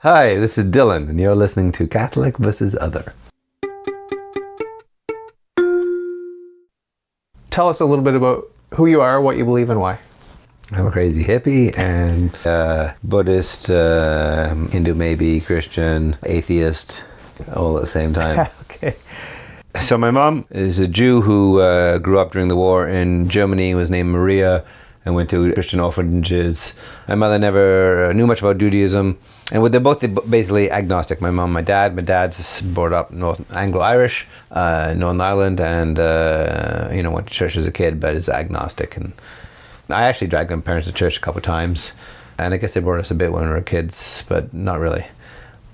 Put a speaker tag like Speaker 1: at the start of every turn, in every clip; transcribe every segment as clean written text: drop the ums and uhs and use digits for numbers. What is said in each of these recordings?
Speaker 1: Hi, this is Dylan, and you're listening to Catholic vs. Other.
Speaker 2: Tell us a little bit about who you are, what you believe, and why.
Speaker 1: I'm a crazy hippie and Buddhist, Hindu maybe, Christian, atheist, all at the same time.
Speaker 2: Okay.
Speaker 1: So my mom is a Jew who grew up during the war in Germany, was named Maria, and went to Christian orphanages. My mother never knew much about Judaism, and they're both basically agnostic. My mom, my dad's brought up North Anglo-Irish, Northern Ireland, and went to church as a kid, but is agnostic. And I actually dragged my parents to church a couple of times, and I guess they brought us a bit when we were kids, but not really.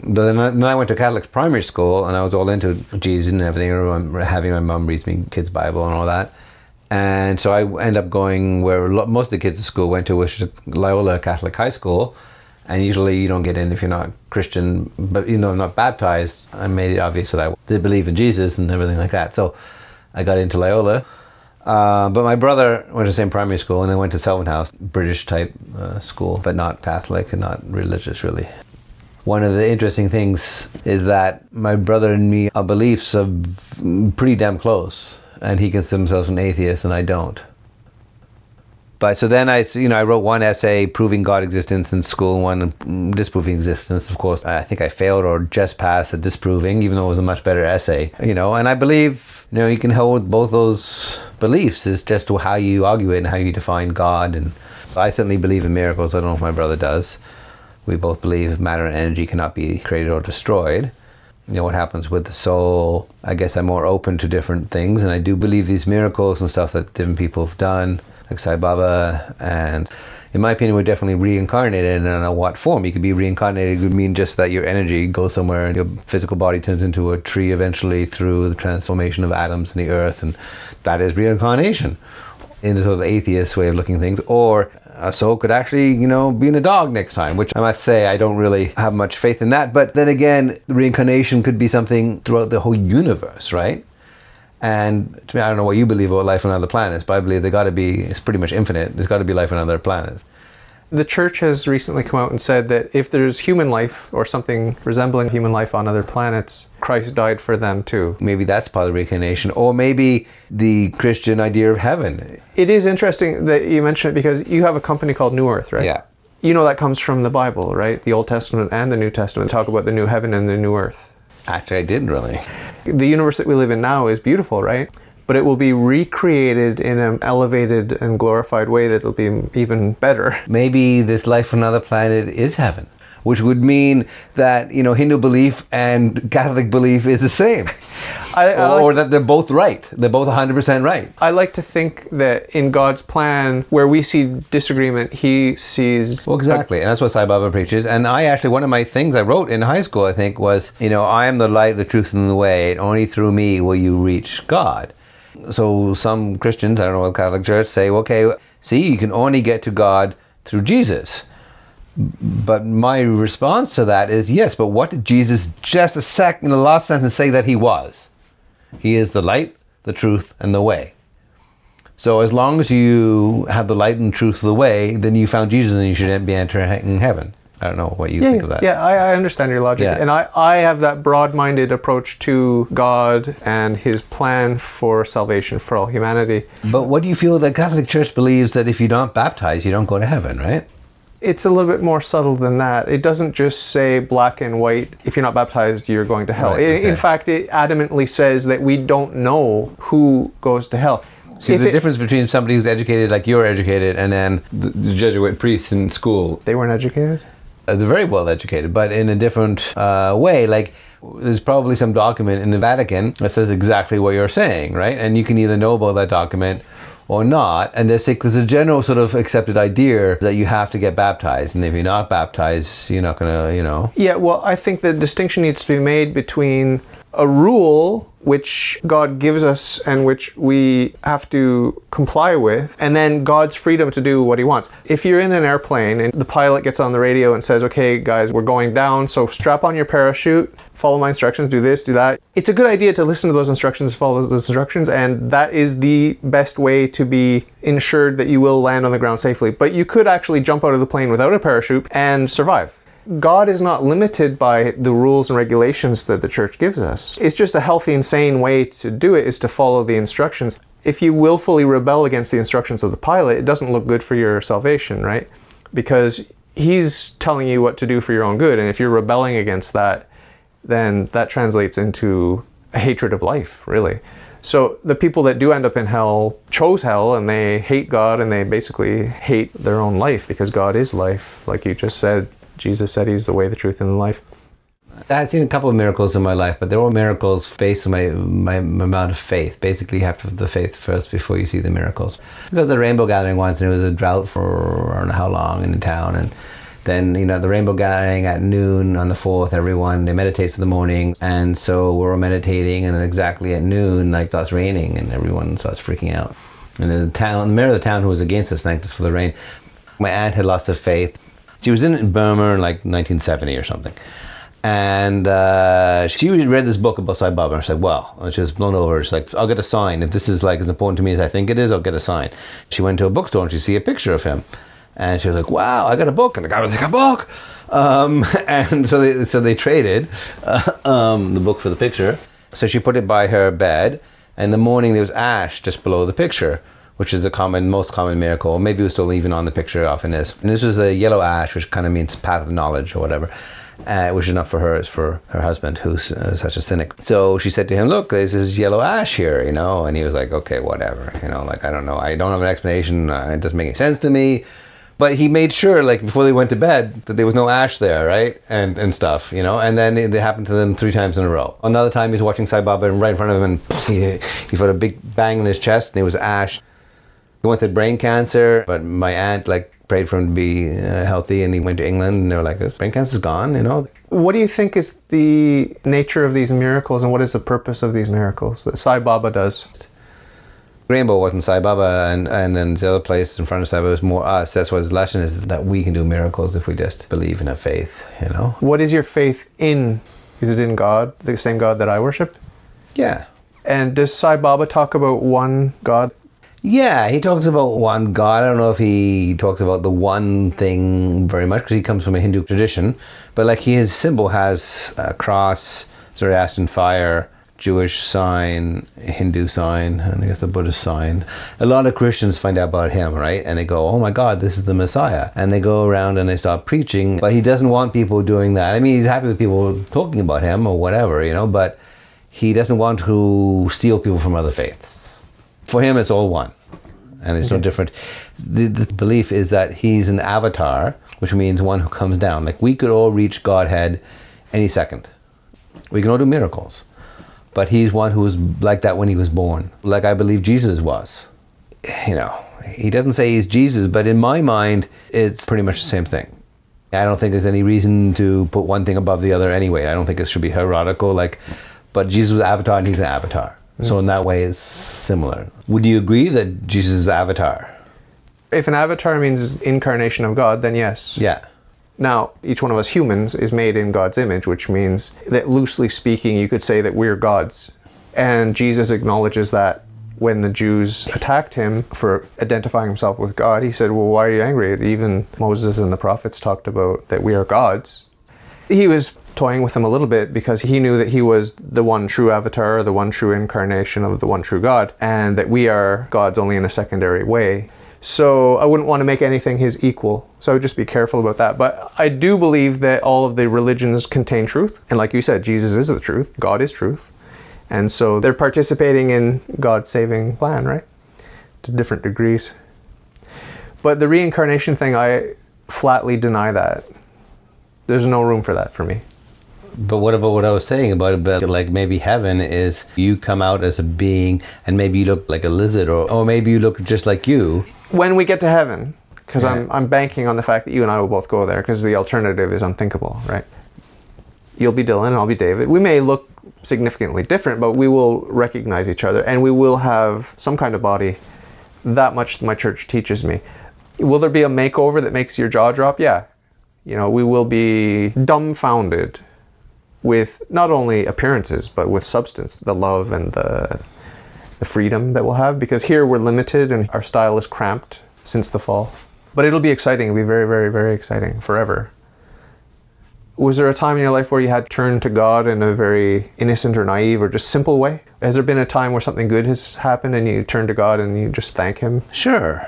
Speaker 1: But then I went to Catholic primary school, and I was all into Jesus and everything. I remember having my mom read me kids' Bible and all that. And so I ended up going where most of the kids at school went to, which is Loyola Catholic High School. And usually you don't get in if you're not Christian, but not baptized. I made it obvious that I did believe in Jesus and everything like that. So I got into Loyola. But my brother went to the same primary school and then went to Selwyn House, British type school, but not Catholic and not religious really. One of the interesting things is that my brother and me, our beliefs are pretty damn close. And he considers himself an atheist and I don't. But so then I wrote one essay proving God existence in school, one disproving existence. Of course, I think I failed or just passed at disproving, even though it was a much better essay. And I believe, you can hold both those beliefs. It's just how you argue it and how you define God. And I certainly believe in miracles. I don't know if my brother does. We both believe matter and energy cannot be created or destroyed. What happens with the soul. I guess I'm more open to different things, and I do believe these miracles and stuff that different people have done, like Sai Baba, and in my opinion we're definitely reincarnated. And I don't know what form. You could be reincarnated. It would mean just that your energy goes somewhere and your physical body turns into a tree eventually through the transformation of atoms in the earth, and that is reincarnation in the sort of atheist way of looking at things. Or a soul could actually, be in a dog next time, which I must say I don't really have much faith in that. But then again, reincarnation could be something throughout the whole universe, right? And to me, I don't know what you believe about life on other planets, but I believe it's pretty much infinite. There's got to be life on other planets.
Speaker 2: The church has recently come out and said that if there's human life or something resembling human life on other planets, Christ died for them too.
Speaker 1: Maybe that's part of reincarnation, or maybe the Christian idea of heaven.
Speaker 2: It is interesting that you mention it because you have a company called New Earth, right?
Speaker 1: Yeah.
Speaker 2: That comes from the Bible, right? The Old Testament and the New Testament talk about the new heaven and the new earth.
Speaker 1: Actually, I didn't really.
Speaker 2: The universe that we live in now is beautiful, right? But it will be recreated in an elevated and glorified way that'll be even better.
Speaker 1: Maybe this life on another planet is heaven, which would mean that, Hindu belief and Catholic belief is the same. Or that they're both right. They're both 100% right.
Speaker 2: I like to think that in God's plan, where we see disagreement, he sees...
Speaker 1: Well, exactly. And that's what Sai Baba preaches. And one of my things I wrote in high school, I think, was, I am the light, the truth, and the way. And only through me will you reach God. So some Christians, I don't know what Catholic Church, say, okay, see, you can only get to God through Jesus. But my response to that is, yes, but what did Jesus just in the last sentence say that he was? He is the light, the truth, and the way. So as long as you have the light and truth of the way, then you found Jesus and you should be entering heaven. I don't know what you think of that.
Speaker 2: Yeah, I understand your logic. Yeah. And I have that broad-minded approach to God and his plan for salvation for all humanity.
Speaker 1: But what do you feel that Catholic Church believes that if you're not baptized, you don't go to heaven, right?
Speaker 2: It's a little bit more subtle than that. It doesn't just say black and white, if you're not baptized, you're going to hell. Right, okay. In fact, it adamantly says that we don't know who goes to hell.
Speaker 1: See, the difference between somebody who's educated like you're educated and then the Jesuit priests in school.
Speaker 2: They weren't educated?
Speaker 1: They're very well educated, but in a different way. Like, there's probably some document in the Vatican that says exactly what you're saying, right? And you can either know about that document or not. And there's a general sort of accepted idea that you have to get baptized. And if you're not baptized, you're not going to,
Speaker 2: Yeah, well, I think the distinction needs to be made between a rule which God gives us and which we have to comply with, and then God's freedom to do what he wants. If you're in an airplane and the pilot gets on the radio and says, okay guys, we're going down, so strap on your parachute, follow my instructions, do this, do that. It's a good idea to listen to those instructions, follow those instructions, and that is the best way to be ensured that you will land on the ground safely. But you could actually jump out of the plane without a parachute and survive. God is not limited by the rules and regulations that the church gives us. It's just a healthy and sane way to do it is to follow the instructions. If you willfully rebel against the instructions of the pilot, it doesn't look good for your salvation, right? Because he's telling you what to do for your own good. And if you're rebelling against that, then that translates into a hatred of life, really. So the people that do end up in hell chose hell, and they hate God, and they basically hate their own life, because God is life. Like you just said, Jesus said he's the way, the truth, and the life.
Speaker 1: I've seen a couple of miracles in my life, but they're all miracles based on my amount of faith. Basically, you have to have the faith first before you see the miracles. I was at a rainbow gathering once, and it was a drought for I don't know how long in the town, and then, the rainbow gathering at noon on the 4th, they meditate in the morning, and so we're all meditating, and then exactly at noon, it starts raining, and everyone starts freaking out. And there's the mayor of the town who was against us, thanked us for the rain. My aunt had lots of faith. She was in Burma in 1970 or something. And she read this book about Sai Baba, and she's like, wow. And she was blown over. She's like, I'll get a sign. If this is as important to me as I think it is, I'll get a sign. She went to a bookstore and she see a picture of him. And she was like, wow, I got a book. And the guy was like, a book? And so they traded the book for the picture. So she put it by her bed. And in the morning, there was ash just below the picture, which is most common miracle. Maybe it was still even on the picture, often is. And this was a yellow ash, which kind of means path of knowledge or whatever. Which is not for her, it's for her husband, who's such a cynic. So she said to him, look, there's this yellow ash here, And he was like, okay, whatever. I don't know. I don't have an explanation. It doesn't make any sense to me. But he made sure, before they went to bed, that there was no ash there, right? And stuff, And then it happened to them 3 times in a row. Another time he's watching Sai Baba, and right in front of him, and he felt a big bang in his chest, and it was ash. He once had brain cancer, but my aunt, prayed for him to be healthy, and he went to England, and they were like, brain cancer's gone,
Speaker 2: What do you think is the nature of these miracles, and what is the purpose of these miracles that Sai Baba does?
Speaker 1: Rainbow wasn't Sai Baba, and then the other place in front of Sai Baba was more us. That's what his lesson is, that we can do miracles if we just believe in a faith,
Speaker 2: What is your faith in? Is it in God, the same God that I worship?
Speaker 1: Yeah.
Speaker 2: And does Sai Baba talk about one God?
Speaker 1: Yeah, he talks about one God. I don't know if he talks about the one thing very much, because he comes from a Hindu tradition. But his symbol has a cross, Zoroastrian fire, Jewish sign, Hindu sign, and I guess the Buddhist sign. A lot of Christians find out about him, right? And they go, oh my God, this is the Messiah. And they go around and they start preaching. But he doesn't want people doing that. I mean, he's happy with people talking about him or whatever, but he doesn't want to steal people from other faiths. For him, it's all one. And it's no different. The belief is that he's an avatar, which means one who comes down. We could all reach Godhead any second. We can all do miracles. But he's one who was like that when he was born. I believe Jesus was. He doesn't say he's Jesus, but in my mind, it's pretty much the same thing. I don't think there's any reason to put one thing above the other anyway. I don't think it should be heretical. But Jesus was avatar and he's an avatar. So in that way, it's similar. Would you agree that Jesus is the avatar?
Speaker 2: If an avatar means incarnation of God, then yes.
Speaker 1: Yeah.
Speaker 2: Now, each one of us humans is made in God's image, which means that loosely speaking, you could say that we're gods. And Jesus acknowledges that when the Jews attacked him for identifying himself with God, he said, well, why are you angry? Even Moses and the prophets talked about that we are gods. He was toying with them a little bit because he knew that he was the one true avatar, the one true incarnation of the one true God, and that we are gods only in a secondary way. So I wouldn't want to make anything his equal. So I would just be careful about that. But I do believe that all of the religions contain truth. And like you said, Jesus is the truth. God is truth. And so they're participating in God's saving plan, right? To different degrees. But the reincarnation thing, I flatly deny that. There's no room for that for me.
Speaker 1: But what about what I was saying about maybe heaven is you come out as a being and maybe you look like a lizard or maybe you look just like you.
Speaker 2: When we get to heaven, because I'm banking on the fact that you and I will both go there, because the alternative is unthinkable, right? You'll be Dylan and I'll be David. We may look significantly different, but we will recognize each other and we will have some kind of body. That much my church teaches me. Will there be a makeover that makes your jaw drop? Yeah. We will be dumbfounded with not only appearances, but with substance, the love and the freedom that we'll have. Because here we're limited and our style is cramped since the fall. But it'll be exciting. It'll be very, very, very exciting forever. Was there a time in your life where you had turned to God in a very innocent or naive or just simple way? Has there been a time where something good has happened and you turn to God and you just thank Him?
Speaker 1: Sure.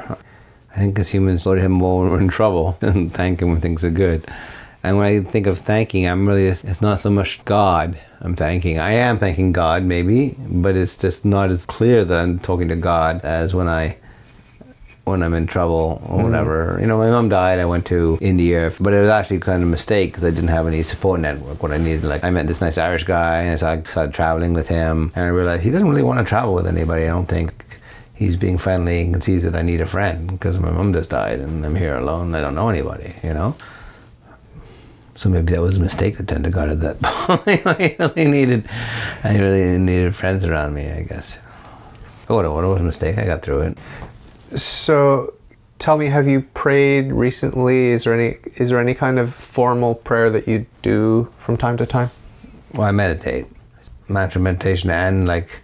Speaker 1: I think as humans, go to Him more when we're in trouble and thank Him when things are good. And when I think of thanking, it's not so much God I'm thanking. I am thanking God, maybe, but it's just not as clear that I'm talking to God as when I'm in trouble or whatever. You know, my mom died, I went to India, but it was actually kind of a mistake because I didn't have any support network, what I needed. Like, I met this nice Irish guy and I started traveling with him, and I realized he doesn't really want to travel with anybody, I don't think. He's being friendly and sees that I need a friend because my mom just died and I'm here alone, I don't know anybody, you know? So maybe that was a mistake to turn to God at that point. I really needed friends around me, I guess. Oh, what was a mistake, I got through it.
Speaker 2: So, tell me, have you prayed recently? Is there any kind of formal prayer that you do from time to time?
Speaker 1: Well, I meditate. Mantra meditation and like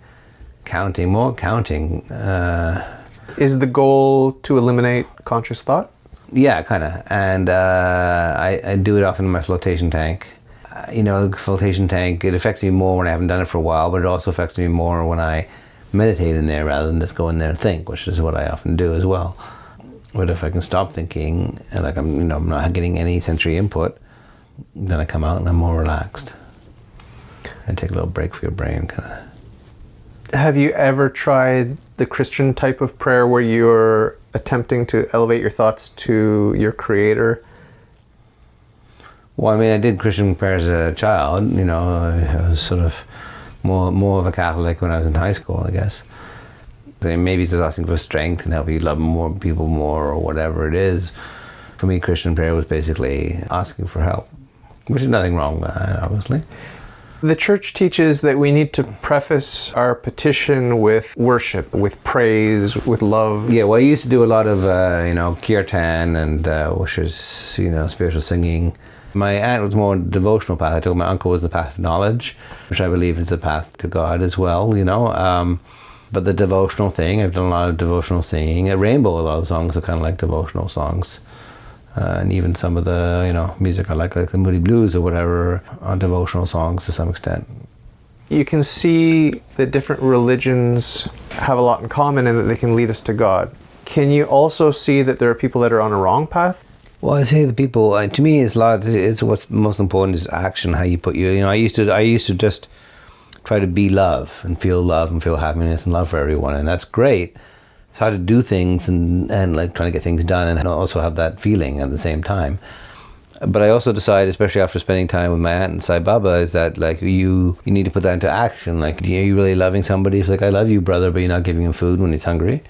Speaker 1: counting, more counting.
Speaker 2: Is the goal to eliminate conscious thought?
Speaker 1: Yeah, kind of. And I do it often in my flotation tank. You know, the flotation tank, it affects me more when I haven't done it for a while, but it also affects me more when I meditate in there rather than just go in there and think, which is what I often do as well. But if I can stop thinking and like I'm not getting any sensory input, then I come out and I'm more relaxed. And take a little break for your brain, kind of.
Speaker 2: Have you ever tried the Christian type of prayer where you're attempting to elevate your thoughts to your Creator?
Speaker 1: Well, I mean, I did Christian prayer as a child. You know, I was sort of more of a Catholic when I was in high school, I guess. Maybe it's just asking for strength and help you love more people more or whatever it is. For me, Christian prayer was basically asking for help, which is nothing wrong with that, obviously.
Speaker 2: The church teaches that we need to preface our petition with worship, with praise, with love.
Speaker 1: Yeah, well, I used to do a lot of, kirtan and which is, spiritual singing. My aunt was more devotional path. I told my uncle was the path of knowledge, which I believe is the path to God as well, But the devotional thing, I've done a lot of devotional singing. At Rainbow, a lot of songs are kind of like devotional songs. And even some of the, music I like the Moody Blues or whatever, are devotional songs to some extent.
Speaker 2: You can see that different religions have a lot in common and that they can lead us to God. Can you also see that there are people that are on a wrong path?
Speaker 1: Well, I say the people, to me, it's what's most important is action, how you put I used to just try to be love and feel happiness and love for everyone, and that's great. It's hard to do things and like trying to get things done and also have that feeling at the same time. But I also decided, especially after spending time with my aunt and Sai Baba, is that like you need to put that into action. Like, are you really loving somebody? It's like, I love you, brother, but you're not giving him food when he's hungry.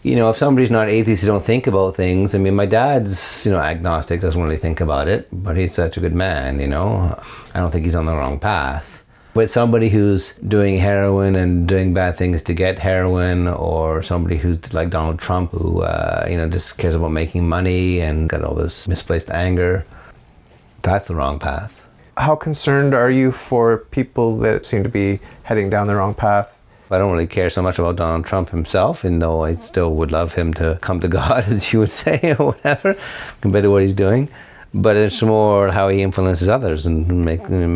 Speaker 1: If somebody's not atheist, they don't think about things. I mean, my dad's, agnostic, doesn't really think about it, but he's such a good man, I don't think he's on the wrong path. But somebody who's doing heroin and doing bad things to get heroin, or somebody who's like Donald Trump, who, just cares about making money and got all this misplaced anger, that's the wrong path.
Speaker 2: How concerned are you for people that seem to be heading down the wrong path?
Speaker 1: I don't really care so much about Donald Trump himself, even though I still would love him to come to God, as you would say, or whatever, compared to what he's doing. But it's more how he influences others and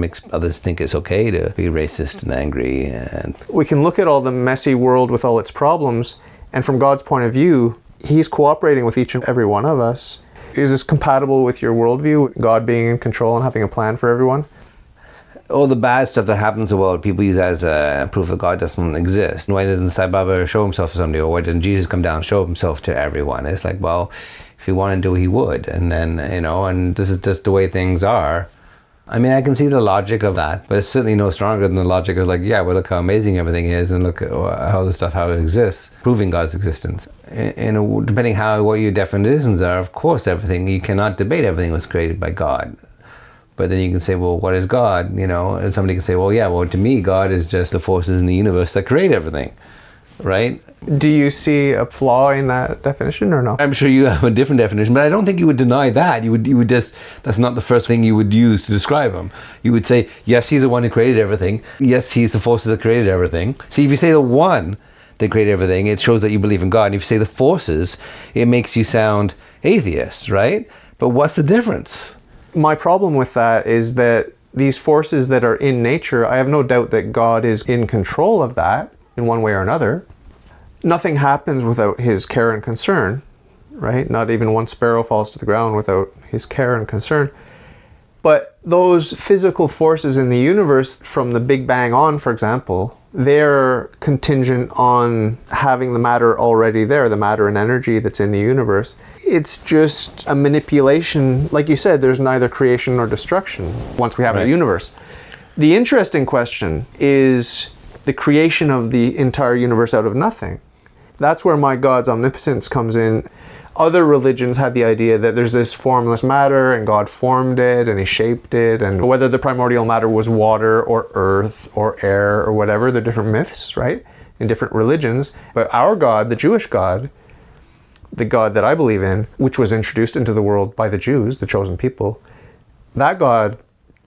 Speaker 1: makes others think it's okay to be racist and angry. And
Speaker 2: we can look at all the messy world with all its problems, and from God's point of view, He's cooperating with each and every one of us. Is this compatible with your worldview, God being in control and having a plan for everyone?
Speaker 1: All the bad stuff that happens in the world, people use as proof that God doesn't exist. Why didn't Sai Baba show himself to somebody, or why didn't Jesus come down and show himself to everyone? It's like, well, if he wanted to, he would. And then, and this is just the way things are. I mean, I can see the logic of that, but it's certainly no stronger than the logic of like, yeah, well, look how amazing everything is, and look at how it exists, proving God's existence. Depending what your definitions are, of course, you cannot debate everything was created by God. But then you can say, well, what is God? And somebody can say, well, yeah, well, to me, God is just the forces in the universe that create everything, right?
Speaker 2: Do you see a flaw in that definition or not?
Speaker 1: I'm sure you have a different definition, but I don't think you would deny that. You would just, that's not the first thing you would use to describe him. You would say, yes, he's the one who created everything. Yes, he's the forces that created everything. See, if you say the one that created everything, it shows that you believe in God. And if you say the forces, it makes you sound atheist, right? But what's the difference?
Speaker 2: My problem with that is that these forces that are in nature, I have no doubt that God is in control of that in one way or another. Nothing happens without his care and concern, right? Not even one sparrow falls to the ground without his care and concern. But those physical forces in the universe, from the Big Bang on, for example, they're contingent on having the matter already there, the matter and energy that's in the universe. It's just a manipulation. Like you said, there's neither creation nor destruction once we have a universe. The interesting question is the creation of the entire universe out of nothing. That's where my God's omnipotence comes in. Other religions had the idea that there's this formless matter and God formed it and he shaped it, and whether the primordial matter was water or earth or air or whatever, they're different myths, right? In different religions. But our God, the Jewish God, the God that I believe in, which was introduced into the world by the Jews, the chosen people, that God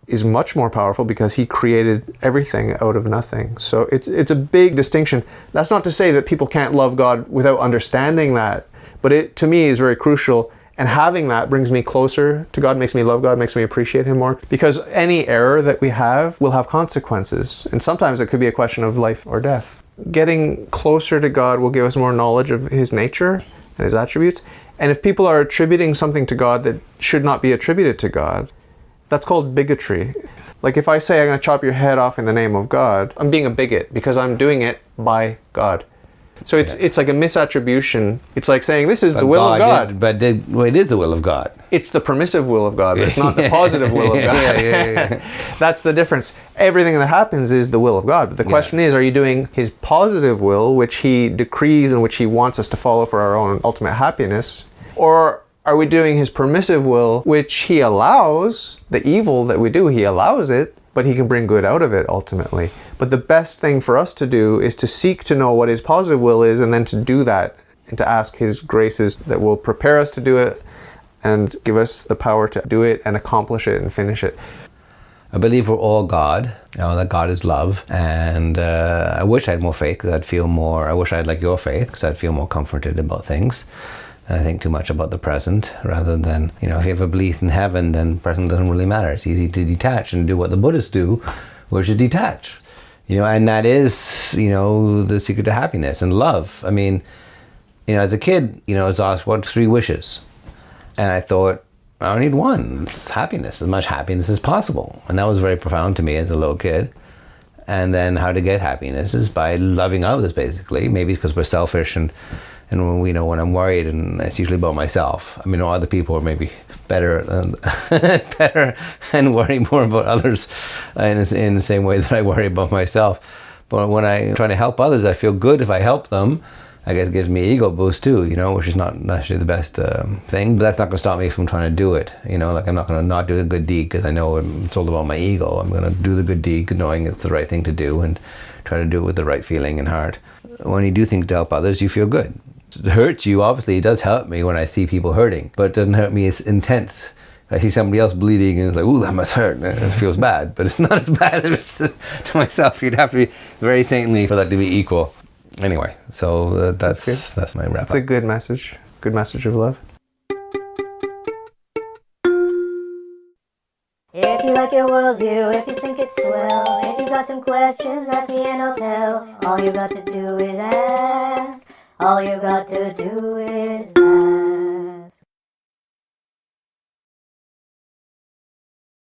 Speaker 2: is much more powerful because he created everything out of nothing. So it's a big distinction. That's not to say that people can't love God without understanding that, but it, to me, is very crucial. And having that brings me closer to God, makes me love God, makes me appreciate him more. Because any error that we have will have consequences. And sometimes it could be a question of life or death. Getting closer to God will give us more knowledge of his nature and his attributes. And if people are attributing something to God that should not be attributed to God, that's called bigotry. Like if I say I'm going to chop your head off in the name of God, I'm being a bigot because I'm doing it by God. So it's like a misattribution. It's like saying this is the will of God.
Speaker 1: It is the will of God.
Speaker 2: It's the permissive will of God, but it's not the positive will of God. That's the difference. Everything that happens is the will of God. But the question is, are you doing his positive will, which he decrees and which he wants us to follow for our own ultimate happiness? Or are we doing his permissive will, which he allows, the evil that we do, he allows it, but he can bring good out of it ultimately. But the best thing for us to do is to seek to know what his positive will is, and then to do that, and to ask his graces that will prepare us to do it and give us the power to do it and accomplish it and finish it.
Speaker 1: I believe we're all God, that God is love, and I wish I had more faith because I'd feel more, I wish I had like your faith because I'd feel more comforted about things. And I think too much about the present rather than, if you have a belief in heaven, then present doesn't really matter. It's easy to detach and do what the Buddhists do, which is detach. And that is, the secret to happiness and love. I mean, as a kid, I was asked, what 3 wishes? And I thought, I only need one. It's happiness, as much happiness as possible. And that was very profound to me as a little kid. And then how to get happiness is by loving others, basically. Maybe it's because we're selfish and when I'm worried, and it's usually about myself. I mean, other people are maybe better and worry more about others in the same way that I worry about myself. But when I'm trying to help others, I feel good if I help them. I guess it gives me ego boost too, which is not necessarily the best thing. But that's not going to stop me from trying to do it. Like I'm not going to not do a good deed because I know it's all about my ego. I'm going to do the good deed knowing it's the right thing to do and try to do it with the right feeling and heart. When you do things to help others, you feel good. It hurts you, obviously. It does help me when I see people hurting, but it doesn't hurt me as intense. I see somebody else bleeding and it's like, ooh, that must hurt. It feels bad, but it's not as bad as to myself. You'd have to be very saintly for that to be equal. Anyway, so that's my wrap up.
Speaker 2: It's a good message of love.
Speaker 3: If you like your worldview, if you think it's swell, if you got some questions, ask me and I'll tell. All you got to do is ask. All you got to do is ask.